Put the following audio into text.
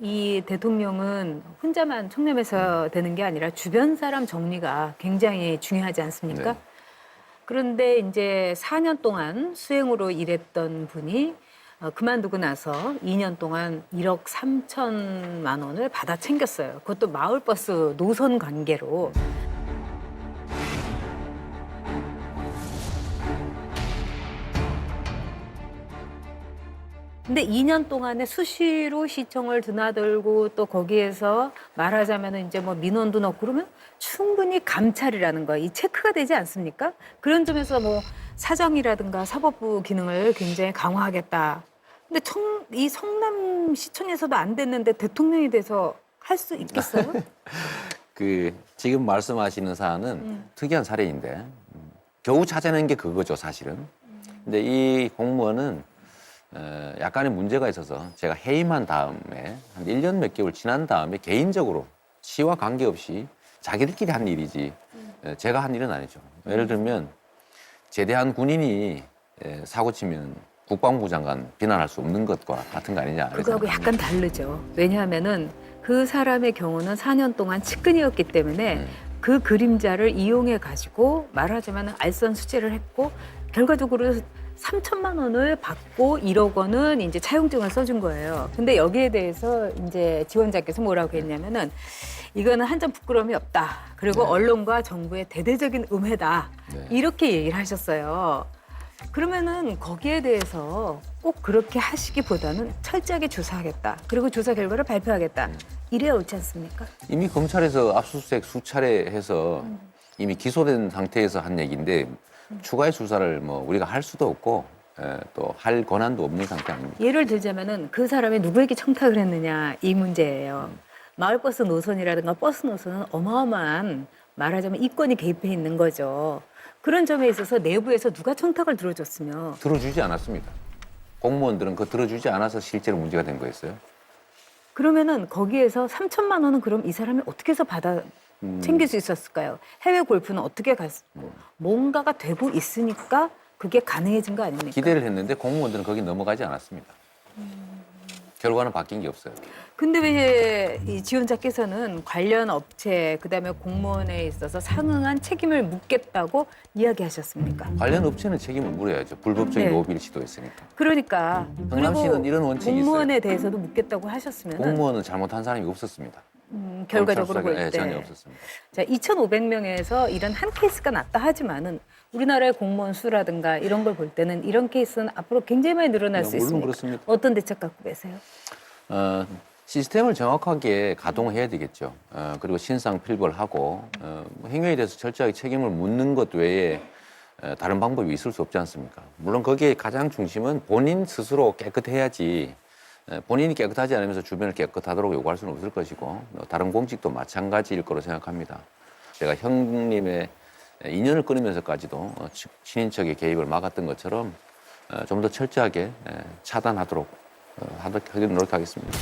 이 대통령은 혼자만 청렴해서 되는 게 아니라 주변 사람 정리가 굉장히 중요하지 않습니까? 네. 그런데 이제 4년 동안 수행으로 일했던 분이 그만두고 나서 2년 동안 1억 3천만 원을 받아 챙겼어요. 그것도 마을버스 노선 관계로. 근데 2년 동안에 수시로 시청을 드나들고 또 거기에서 말하자면 이제 뭐 민원도 넣고 그러면 충분히 감찰이라는 거, 이 체크가 되지 않습니까? 그런 점에서 뭐 사정이라든가 사법부 기능을 굉장히 강화하겠다. 근데 이 성남시청에서도 안 됐는데 대통령이 돼서 할 수 있겠어요? 지금 말씀하시는 사안은 특이한 사례인데 겨우 찾아낸 게 그거죠, 사실은. 근데 이 공무원은 약간의 문제가 있어서 제가 해임한 다음에 한 1년 몇 개월 지난 다음에 개인적으로 시와 관계없이 자기들끼리 한 일이지 제가 한 일은 아니죠. 예를 들면 제대한 군인이 사고 치면 국방부 장관 비난할 수 없는 것과 같은 거 아니냐. 그거하고 약간 다르죠. 왜냐하면은 그 사람의 경우는 4년 동안 측근이었기 때문에 그 그림자를 이용해 가지고 말하자면 알선수재를 했고 결과적으로 3천만 원을 받고 1억 원은 이제 차용증을 써준 거예요. 근데 여기에 대해서 이제 지원자께서 뭐라고 했냐면은 이거는 한 점 부끄러움이 없다. 그리고 네. 언론과 정부의 대대적인 음해다. 네. 이렇게 얘기를 하셨어요. 그러면은 거기에 대해서 꼭 그렇게 하시기보다는 철저하게 조사하겠다. 그리고 조사 결과를 발표하겠다. 이래야 옳지 않습니까? 이미 검찰에서 압수수색 수차례 해서 이미 기소된 상태에서 한 얘기인데 추가의 수사를 뭐 우리가 할 수도 없고 또 할 권한도 없는 상태 아닙니까? 예를 들자면은 그 사람이 누구에게 청탁을 했느냐 이 문제예요. 마을버스 노선이라든가 버스 노선은 어마어마한 말하자면 이권이 개입해 있는 거죠. 그런 점에 있어서 내부에서 누가 청탁을 들어줬으며 들어주지 않았습니다. 공무원들은 그거 들어주지 않아서 실제로 문제가 된 거였어요. 그러면은 거기에서 3천만 원은 그럼 이 사람이 어떻게 해서 받아 챙길 수 있었을까요? 해외 골프는 어떻게 갔고 뭔가가 되고 있으니까 그게 가능해진 거 아닙니까? 기대를 했는데 공무원들은 거기 넘어가지 않았습니다. 결과는 바뀐 게 없어요. 근데 왜 이 지원자께서는 관련 업체 그다음에 공무원에 있어서 상응한 책임을 묻겠다고 이야기하셨습니까? 관련 업체는 책임을 물어야죠. 불법적인 네. 로비를 시도했으니까. 그러니까 성남시는 이런 원칙이 공무원에 대해서도 묻겠다고 하셨으면 공무원은 잘못한 사람이 없었습니다. 결과적으로 볼 검찰 수사가, 전혀 때 없었습니다. 자, 2,500명에서 이런 한 케이스가 났다 하지만은 우리나라의 공무원 수라든가 이런 걸 볼 때는 이런 케이스는 앞으로 굉장히 많이 늘어날 수 물론 있습니다. 그렇습니다. 어떤 대책 갖고 계세요? 시스템을 정확하게 가동해야 되겠죠. 그리고 신상필벌하고 행위에 대해서 철저하게 책임을 묻는 것 외에 다른 방법이 있을 수 없지 않습니까? 물론 거기에 가장 중심은 본인 스스로 깨끗해야지 본인이 깨끗하지 않으면서 주변을 깨끗하도록 요구할 수는 없을 것이고 다른 공직도 마찬가지일 거로 생각합니다. 제가 형님의 인연을 끊으면서까지도 친인척의 개입을 막았던 것처럼 좀 더 철저하게 차단하도록 하도록 노력하겠습니다.